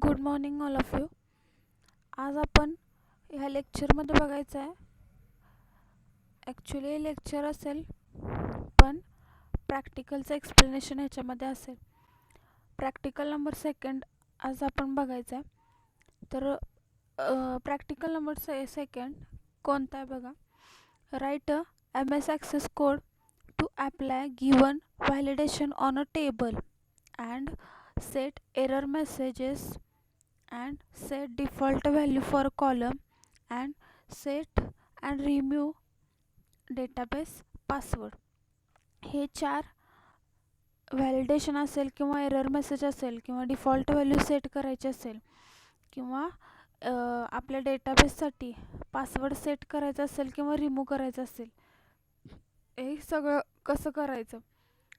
Good morning all of you. आज आपण ह्या लेक्चरमध्ये बघायचं आहे. ॲक्च्युली हे लेक्चर असेल पण प्रॅक्टिकलचं एक्सप्लेनेशन ह्याच्यामध्ये असेल. प्रॅक्टिकल नंबर सेकंड आज आपण बघायचं आहे. तर प्रॅक्टिकल नंबर सेकंड कोणता आहे बघा. Right MS Access code to apply given validation on a table and set error messages and set default value for column and set and remove database password. हे चार व्हॅलिडेशन असेल किंवा error message असेल किंवा default value set करायची असेल किंवा आपल्या डेटाबेससाठी पासवर्ड सेट करायचा असेल किंवा रिमूव्ह करायचं असेल, हे सगळं कसं करायचं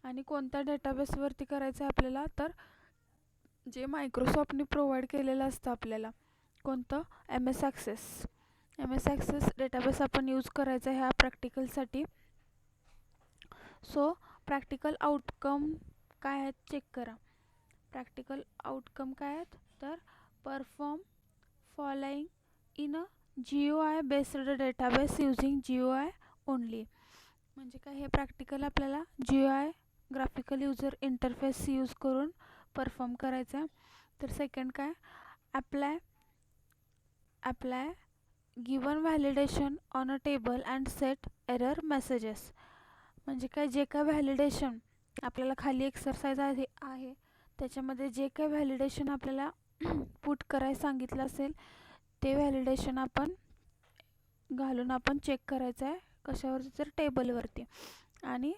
आणि कोणत्या डेटाबेसवरती करायचं आपल्याला, तर जे मायक्रोसॉफ्टने प्रोव्हाइड केलेलं असतं आपल्याला. कोणतं? MS ॲक्सेस डेटाबेस आपण यूज करायचा ह्या प्रॅक्टिकलसाठी. सो प्रॅक्टिकल आउटकम काय आहेत चेक करा. प्रॅक्टिकल आउटकम काय आहेत, तर perform following in a GUI based database using GUI only. म्हणजे काय, हे प्रॅक्टिकल आपल्याला GUI graphical user interface use करून परफॉर्म करायचं आहे. तर सेकंड काय, apply given validation on a table and set error messages. म्हणजे काय, जे काय व्हॅलिडेशन आपल्याला खाली एक्सरसाइज आहे त्याच्यामध्ये जे काय व्हॅलिडेशन आपल्याला पुट करायला सांगितलं असेल ते व्हॅलिडेशन आपण घालून आपण चेक करायचं आहे. कशावरती, तर टेबलवरती. आणि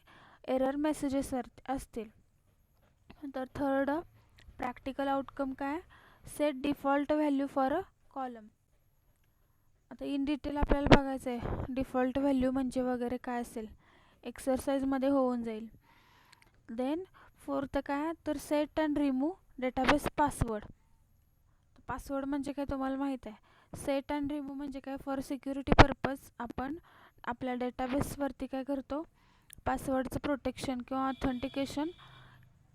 एरर मेसेजेस असतील. तर थर्ड प्रॅक्टिकल आउटकम काय, set default value for a column. आता इन डिटेल आपल्याला बघायचं आहे डिफॉल्ट व्हॅल्यू म्हणजे वगैरे काय असेल, एक्सरसाइजमध्ये होऊन जाईल. देन फोर्थ काय, तर set and remove database password. Password म्हणजे काय तुम्हाला माहीत आहे. सेट अँड रिमूव्ह म्हणजे काय, फॉर सिक्युरिटी पर्पज आपण आपल्या डेटाबेसवरती काय करतो, पासवर्डचं प्रोटेक्शन किंवा ऑथेंटिकेशन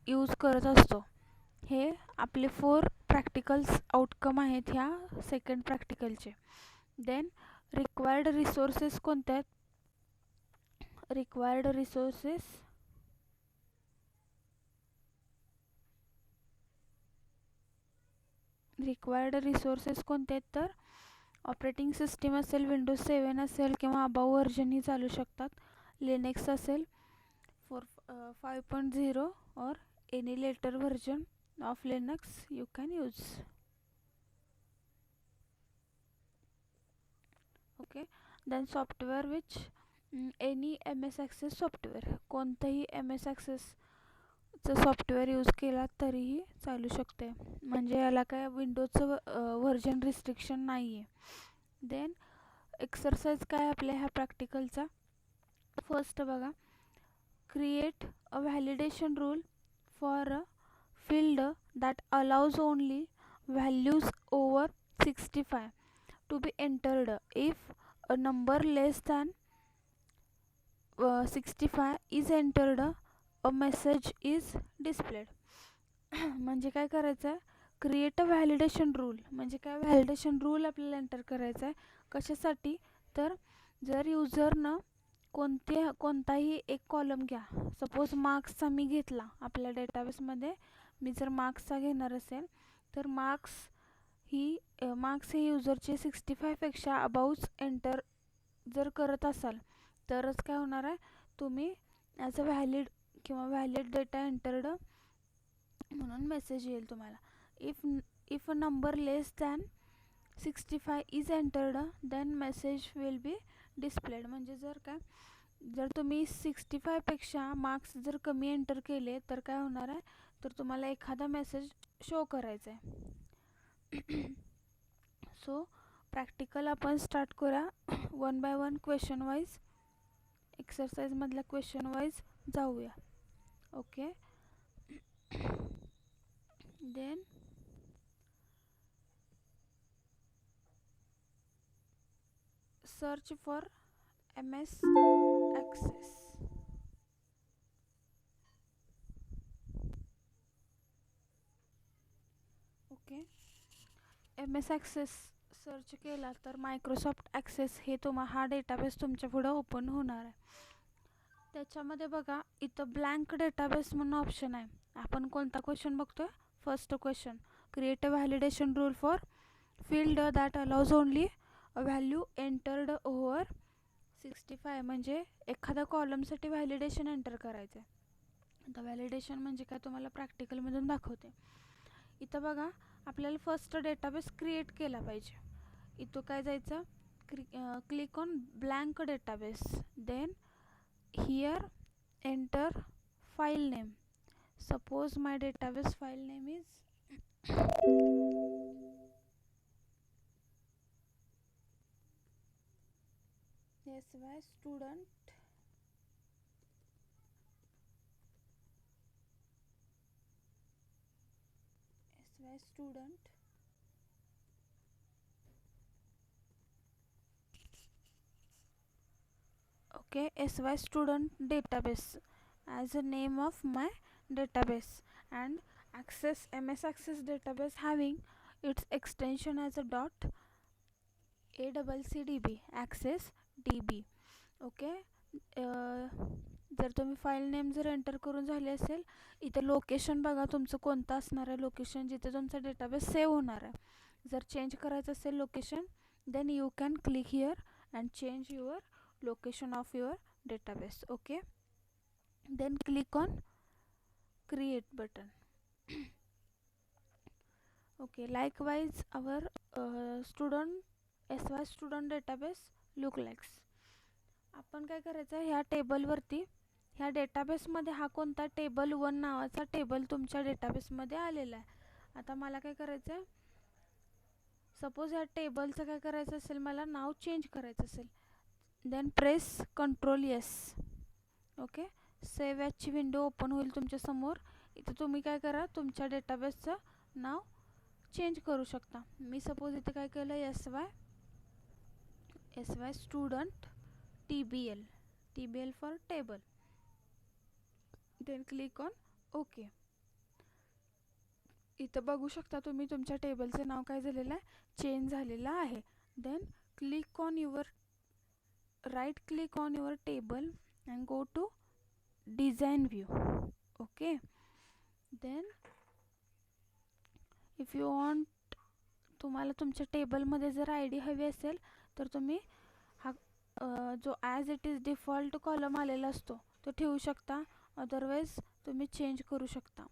यूज करत असतो. हे आपले 4 प्रॅक्टिकल्स आउटकम आहेत ह्या सेकंड प्रॅक्टिकलचे. देन रिक्वायर्ड रिसोर्सेस कोणते आहेत, रिक्वायर्ड रिसोर्सेस कोणते आहेत, तर ऑपरेटिंग सिस्टीम असेल, विंडोज 7 असेल किंवा अबाव व्हर्जनही चालू शकतात. लिनक्स असेल 5.0 or any later version of Linux you can use. Okay. Then software which any MS Access software, कोणतंही MS Accessचं सॉफ्टवेअर यूज केला तरीही चालू शकते. म्हणजे याला काय विंडोजचं व्हर्जन रिस्ट्रिक्शन नाही आहे. देन एक्सरसाइज काय आपल्या ह्या प्रॅक्टिकलचा, फर्स्ट बघा, create a validation rule for a field that allows only values over 65 to be entered. If a number less than 65 is entered, a message is displayed. म्हणजे काय करायचं आहे, क्रिएट अ व्हॅलिडेशन रूल म्हणजे काय, validation rule आपल्याला enter करायचा आहे. कशासाठी, तर जर युजरनं कोणताही एक कॉलम घ्या, सपोज मार्क्सचा मी घेतला आपल्या डेटाबेसमध्ये, मी जर मार्क्सचा घेणार असेल तर मार्क्स हे युजरचे 65पेक्षा अबाउच एंटर जर करत असाल तरच काय होणार आहे, तुम्ही as a valid data entered म्हणून मेसेज येईल तुम्हाला. If a number less than 65 is entered then message will be displayed. म्हणजे जर तुम्ही 65पेक्षा मार्क्स जर कमी एंटर केले तर काय होणार आहे, तर तुम्हाला एखादा मेसेज शो करायचा आहे. सो प्रॅक्टिकल आपण स्टार्ट करूया. 1 बाय 1 क्वेश्चन वाईज एक्सरसाइजमधल्या क्वेश्चन वाईज जाऊया. Okay. Then search for MS Access. Okay. MS access search केला तर मायक्रोसॉफ्ट ॲक्सेस हे हा डेटाबेस तुमच्या पुढं ओपन होणार आहे. त्याच्यामध्ये बघा इथं ब्लँक डेटाबेस म्हणून ऑप्शन आहे. आपण कोणता क्वेश्चन बघतोय? First question, create a validation rule for field that allows only a value entered over 65. म्हणजे एखाद्या कॉलमसाठी व्हॅलिडेशन एंटर करायचं आहे. आता व्हॅलिडेशन म्हणजे काय तुम्हाला प्रॅक्टिकलमधून दाखवते. इथं बघा आपल्याला फर्स्ट डेटाबेस क्रिएट केला पाहिजे. इथं काय जायचं? Click on blank database, then here enter file name. Suppose my database file name is SY student okay, SY student database as a name of my database, and MS Access database having its extension as a dot ACCDB access DB. Okay. जर तुम्ही file name जर enter करून झाले असेल, इथं location बघा तुमचं कोणतं असणार आहे, लोकेशन जिथे तुमचा डेटाबेस सेव्ह होणार आहे. जर चेंज करायचं असेल location, then you can click here and change your location of your database. Okay, then click on create button. Okay, likewise our SY student database look likes. आपण काय करायचं आहे, ह्या टेबलवरती, ह्या डेटाबेसमध्ये हा कोणता टेबल 1 नावाचा टेबल तुमच्या डेटाबेसमध्ये आलेला आहे. आता मला काय करायचं आहे, सपोज ह्या टेबलचं काय करायचं असेल, मला नाव चेंज करायचं असेल, then press control S. Okay, save ॲजची विंडो ओपन होईल तुमच्यासमोर. इथं तुम्ही काय करा, तुमच्या डेटाबेसचं नाव चेंज करू शकता. मी सपोज इथं काय केलं, SY student TBL for table. Then click on okay. इथं बघू शकता तुम्ही तुमच्या टेबलचं नाव काय झालेलं आहे, चेंज झालेलं आहे. Then click on your right click on your table and go to design view. Okay, then if you want, तुम्हाला तुमच्या टेबलमध्ये जर ID हवी असेल तर तुम्ही हा जो as it is default column आलेला असतो तो ठेवू शकता, अदरवाईज तुम्ही चेंज करू शकता.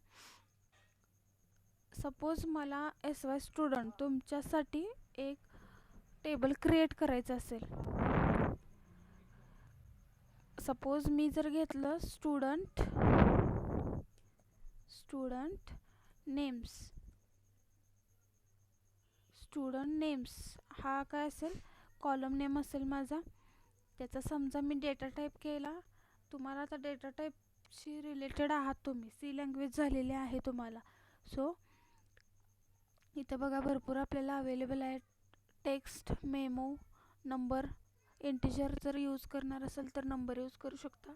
सपोज मला SY स्टुडंट तुमच्यासाठी एक टेबल क्रिएट करायचं असेल. सपोज मी जर घेतलं स्टुडंट नेम्स, हा काय असेल, कॉलम नेम असेल माझा. त्याचा समजा मी डेटा टाईप केला. तुम्हाला आता डेटा टाईपशी रिलेटेड आहात तुम्ही, C लँग्वेज झालेली आहे तुम्हाला. सो इथं बघा भरपूर आपल्याला अवेलेबल आहे. टेक्स्ट, मेमो, नंबर, इंटिजर जर यूज करणार असेल तर नंबर यूज करू शकता.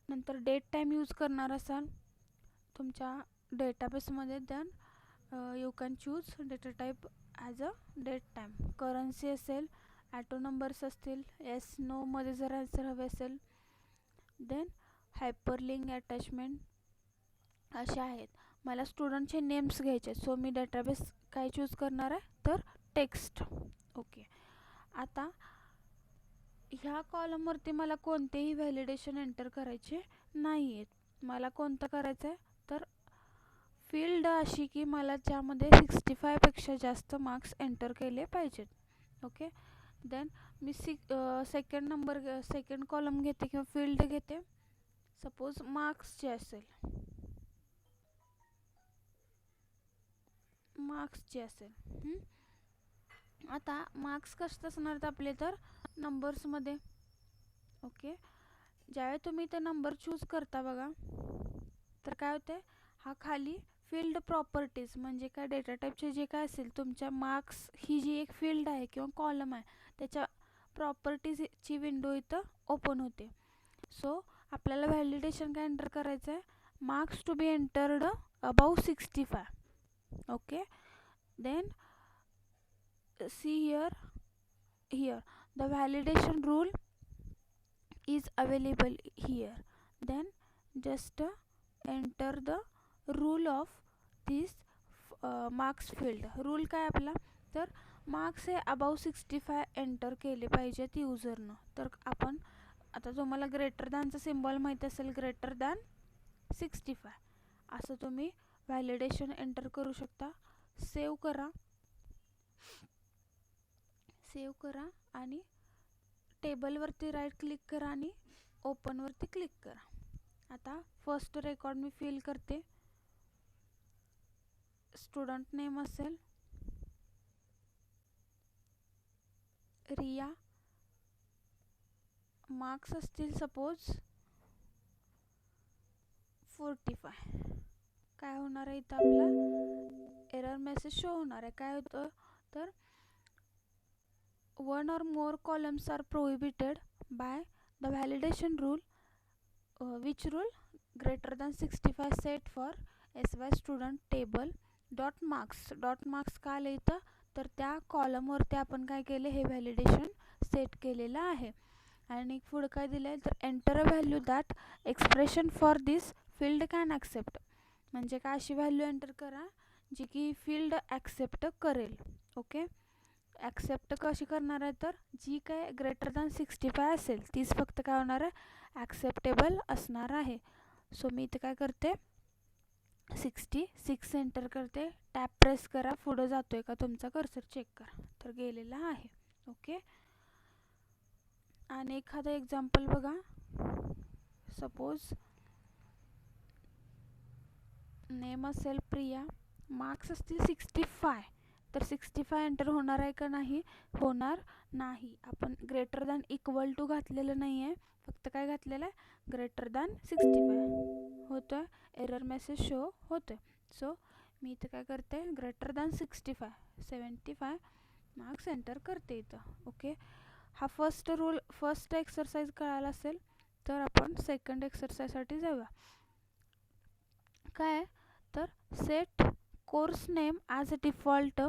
नंतर डेट टाईम यूज करणार असाल तुमच्या डेटाबेसमध्ये, then you can choose data type as a date time. Currency असेल, ॲटो नंबर्स असतील, येस नो मध्ये जर आन्सर हवे असेल, देन हायपरलिंक अटॅचमेंट असे आहेत. मला स्टुडंटचे नेम्स घ्यायचे, सो मी डेटाबेस काय चूज करणार आहे, तर टेक्स्ट. ओके, आता ह्या कॉलमवरती मला कोणतेही व्हॅलिडेशन एंटर करायचे नाही आहेत. मला कोणतं करायचं आहे, तर फील्ड अशी की मला ज्यामध्ये 65पेक्षा जास्त मार्क्स एंटर केले पाहिजेत. Okay, than me second column घेते किंवा फील्ड घेते. सपोज मार्क्स जे असेल, आता मार्क्स कशात असणार आपले, तर नंबर्समध्ये. ओके, ज्यावेळी तुम्ही ते नंबर चूज करता बघा, तर काय होते, हा खाली फील्ड प्रॉपर्टीज म्हणजे काय, डेटा टाईपचे जे काय असेल तुमच्या मार्क्स ही जी एक फील्ड आहे किंवा कॉलम आहे, त्याच्या प्रॉपर्टीजची विंडो इथं ओपन होते. सो आपल्याला व्हॅलिडेशन काय एंटर करायचं आहे, marks to be entered above 65. Okay, then see here the validation rule is available here. Then just enter the rule of this marks field. Rule काय आपला, तर मार्क्स हे अबाव 65 एंटर केले पाहिजेत युजरनं. तर आपण आता तुम्हाला ग्रेटर दॅनचं सिम्बॉल माहीत असेल, ग्रेटर दॅन 65 असं तुम्ही व्हॅलिडेशन एंटर करू शकता. सेव्ह करा आणि टेबलवरती राईट क्लिक करा आणि ओपनवरती क्लिक करा. आता फर्स्ट रेकॉर्ड मी फिल करते. स्टुडंट नेम असेल रिया, मार्क्स असतील सपोज 45. काय होणार आहे इथं, आपला एरर मेसेज शो होणार आहे. काय होतं तर one or more columns are prohibited by the validation rule. Which rule? Greater than 65 set for SY student table dot marks का आलं इथं, तर त्या कॉलमवरती आपण काय केलं, हे व्हॅलिडेशन सेट केलेलं आहे. आणि पुढं काय दिलं आहे तर enter a value that expression for this field can accept. म्हणजे काय, अशी व्हॅल्यू एंटर करा जी की फील्ड ॲक्सेप्ट करेल. ओके, ॲक्सेप्ट कशी करणार आहे, तर जी काय ग्रेटर दॅन 65 असेल तीच फक्त काय होणार आहे, ॲक्सेप्टेबल असणार आहे. सो मी इथे काय करते, 66 एंटर करते. टॅप प्रेस करा, पुढं जातोय का तुमचा कर्सर चेक करा, तर गेलेला आहे. ओके, आणि एखादं एक्झाम्पल बघा. सपोज नेम असेल प्रिया, मार्क्स असतील 65, तर 65 एंटर होणार आहे का नाही, होणार नाही. आपण ग्रेटर दॅन इक्वल टू घातलेलं नाही आहे, फक्त काय घातलेलं आहे, ग्रेटर दॅन 65 होतं आहे. एरर मेसेज शो होतं आहे. सो मी इथं काय करते, ग्रेटर दॅन 65 75 मार्क्स एंटर करते इथं. ओके, हा फर्स्ट एक्सरसाइज कळाला असेल, तर आपण सेकंड एक्सरसाइजसाठी जाऊया. काय तर set course name as a default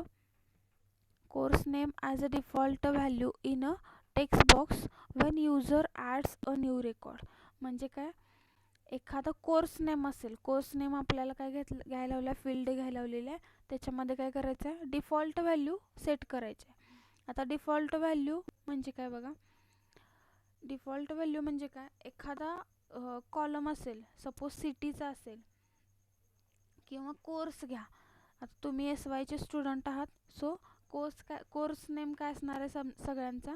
value in a text box when user adds a new record. म्हणजे काय, एखादा कोर्स नेम असेल, कोर्स नेम आपल्याला काय घ्यायला लावला, फील्ड घ्यायला लावलेलं आहे, त्याच्यामध्ये काय करायचं आहे, डिफॉल्ट व्हॅल्यू सेट करायचे. आता डिफॉल्ट व्हॅल्यू म्हणजे काय बघा, डिफॉल्ट व्हॅल्यू म्हणजे काय, एखादा कॉलम असेल, सपोज सिटीचा असेल किंवा कोर्स घ्या. आता तुम्ही SYचे स्टुडंट आहात, सो कोर्स नेम काय असणार आहे, सगळ्यांचा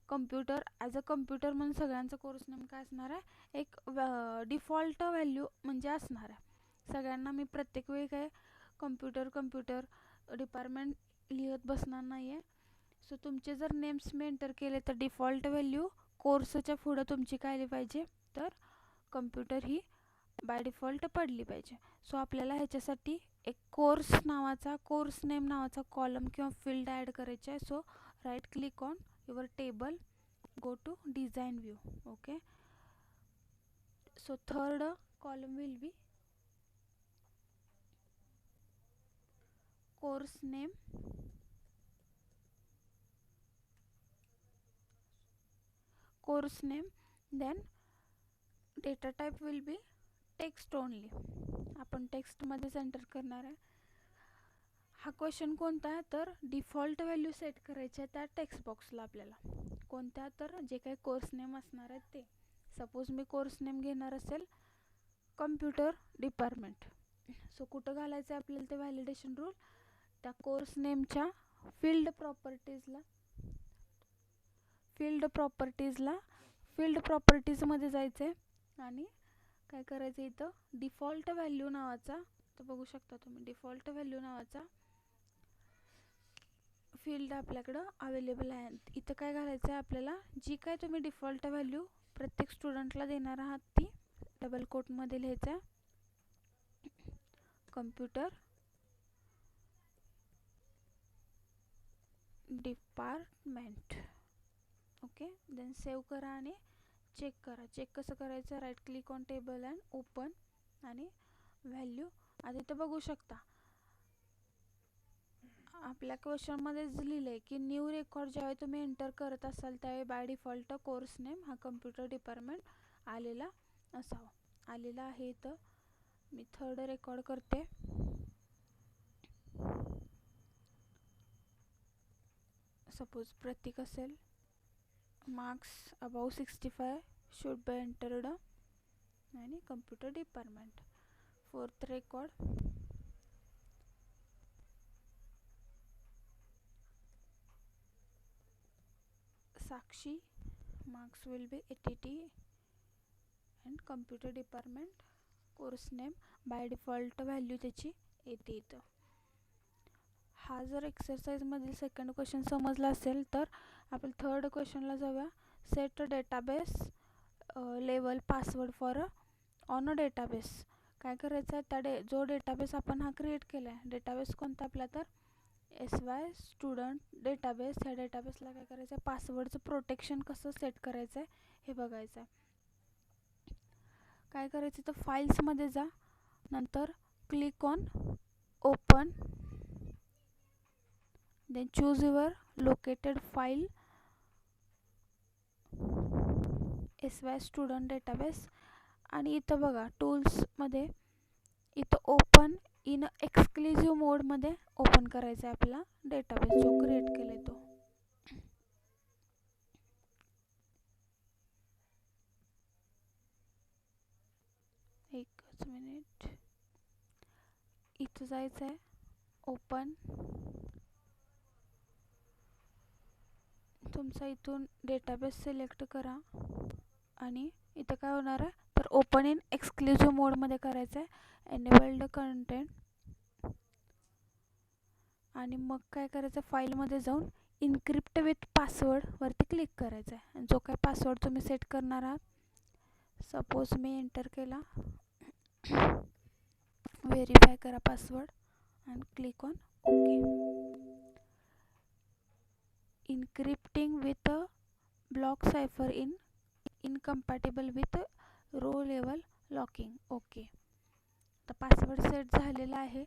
कम्प्युटर ॲज अ कम्प्युटर म्हणून सगळ्यांचा कोर्स नेम काय असणार आहे, एक डिफॉल्ट व्हॅल्यू म्हणजे असणार आहे. सगळ्यांना मी प्रत्येक वेळी काय कम्प्युटर डिपार्टमेंट लिहत बसणार नाही आहे. सो तुमचे जर नेम्स मी एंटर केले तर डिफॉल्ट व्हॅल्यू कोर्सच्या पुढं तुमची काय आली पाहिजे, तर कम्प्युटर ही बाय डिफॉल्ट पडली पाहिजे. सो आपल्याला ह्याच्यासाठी एक कोर्स नेम नावाचा कॉलम किंवा फील्ड ॲड करायचा आहे. So right click on your table, go to design view. Okay, so third column will be course name, then data type will be text only. आपण टेक्स्टमध्येच enter करणार आहे. हा question कोणता आहे, तर डिफॉल्ट व्हॅल्यू सेट करायची आहे त्या टेक्स्ट बॉक्सला आपल्याला. कोणत्या, तर जे काही कोर्स नेम असणार आहेत ते. सपोज मी कोर्स नेम घेणार असेल कम्प्युटर डिपार्टमेंट, सो कुठं घालायचं आहे आपल्याला ते व्हॅलिडेशन रूल, त्या कोर्स नेमच्या फील्ड प्रॉपर्टीजमध्ये जायचं आहे आणि काय करायचं, इथं डिफॉल्ट व्हॅल्यू नावाचा, तर बघू शकता तुम्ही डिफॉल्ट व्हॅल्यू नावाचा फील्ड आपल्याकडं अवेलेबल आहे. इथं काय घालायचं आहे आपल्याला, जी काय तुम्ही डिफॉल्ट व्हॅल्यू प्रत्येक स्टुडंटला देणार आहात ती डबल कोटमध्ये लिहायचं आहे, computer department. Okay, then save करा आणि चेक करा. चेक कसं करायचं, right click on table and open आणि व्हॅल्यू. आता इथं बघू शकता आपल्या क्वेश्चनमध्येच लिहिलं आहे की न्यू रेकॉर्ड ज्यावेळी तुम्ही एंटर करत असाल त्यावेळी बाय डिफॉल्ट कोर्स नेम हा कम्प्युटर डिपार्टमेंट आलेला असावा. आलेला आहे. इथं मी थर्ड रेकॉर्ड करते. सपोज प्रतीक असेल, marks above 65 should be entered आणि computer department. Fourth record Sakshi, marks will be 80 and computer department, course name by default value त्याची 80 इथं. हा जर एक्सरसाइज मधील सेकंड क्वेश्चन समजला असेल तर आपण थर्ड क्वेश्चनला जाऊया. Set database level password for on a database. काय करायचं आहे, त्या जो डेटाबेस आपण हा क्रिएट केला आहे, डेटाबेस कोणता आपला तर SY स्टुडंट डेटाबेस. ह्या डेटाबेसला काय करायचं आहे, पासवर्डचं प्रोटेक्शन कसं सेट करायचं आहे हे बघायचं आहे. काय करायचं तर फाईल्समध्ये जा, नंतर click on open, then choose your located file SY student database. आणि इथं बघा टूल्समध्ये इथं ओपन इन एक्सक्लुझिव्ह मोडमध्ये ओपन करायचा आहे आपला डेटाबेस जो क्रिएट केला आहे तो. एकच मिनिट. इथं जायचं आहे ओपन, तुमचा इथून डेटाबेस सिलेक्ट करा आणि इथं काय होणार आहे तर ओपन इन एक्सक्लुझिव्ह मोडमध्ये करायचं आहे, एनेबल्ड कंटेंट. आणि मग काय करायचं, फाईलमध्ये जाऊन इनक्रिप्ट विथ पासवर्ड वरती क्लिक करायचं आहे. आणि जो काय पासवर्ड तुम्ही सेट करणार आहात, सपोज मी एंटर केला, व्हेरीफाय करा password and click on OK. Encrypting with a block cipher incompatible with row level locking. OK. आता पासवर्ड सेट झालेला आहे.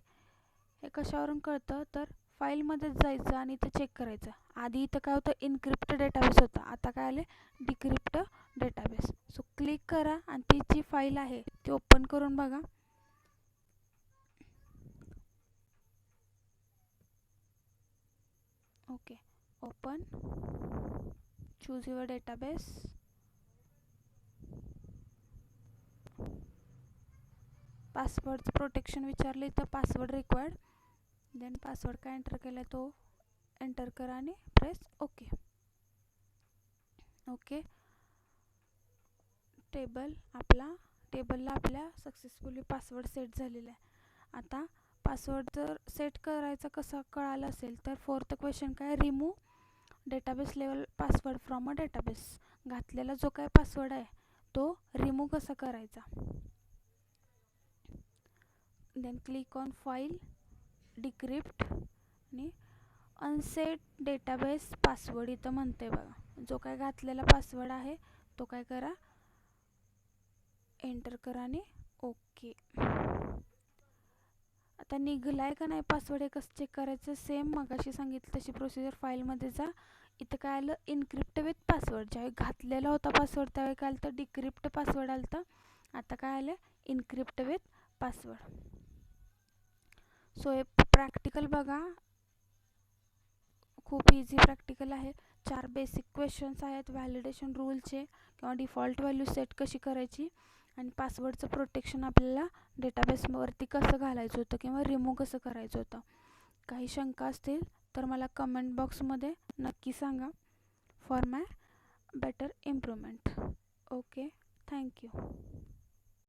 हे कशावरून कळतं तर फाईलमध्येच जायचं आणि इथं चेक करायचं. आधी इथं काय होतं, इनक्रिप्ट डेटाबेस होता, आता काय आले डिक्रिप्ट डेटाबेस. सो क्लिक करा आणि ती जी फाईल आहे ती ओपन करून बघा. Okay, open, choose your database, पासवर्डचं प्रोटेक्शन विचारले तर पासवर्ड रिक्वायर्ड, देन पासवर्ड काय एंटर केला तो एंटर करा आणि प्रेस ओके. ओके, टेबलला आपल्या सक्सेसफुली पासवर्ड सेट झालेला आहे. आता पासवर्ड जर सेट करायचा कसा कळाला असेल तर फोर्थ क्वेश्चन काय, remove database level password from a database. घातलेला जो काय पासवर्ड आहे तो रिमूव्ह कसा करायचा. Then click on file, decrypt आणि अनसेट डेटाबेस पासवर्ड इथं म्हणते बघा. जो काय घातलेला पासवर्ड आहे तो काय करा एंटर करा आणि ओके. आता निघलाय का नाही पासवर्ड हे कसं चेक करायचं, सेम मगाशी सांगितलं तशी प्रोसिजर. फाईलमध्ये जा, इथं काय आलं इनक्रिप्ट विथ पासवर्ड. ज्यावेळी घातलेला होता पासवर्ड त्यावेळी काय आलं तर डिक्रिप्ट पासवर्ड आलं तर आता काय आलं इनक्रिप्ट विथ पासवर्ड. सो हे प्रॅक्टिकल बघा, खूप इझी प्रॅक्टिकल आहे. 4 बेसिक क्वेश्चन्स आहेत व्हॅलिडेशन रूलचे, किंवा डिफॉल्ट व्हॅल्यू सेट कशी करायची आणि पासवर्डचं प्रोटेक्शन आपल्याला डेटाबेसवरती कसं घालायचं होतं किंवा रिमूव्ह कसं करायचं होतं. काही शंका असतील तर मला कमेंट बॉक्समध्ये नक्की सांगा for my better improvement. Okay, thank you.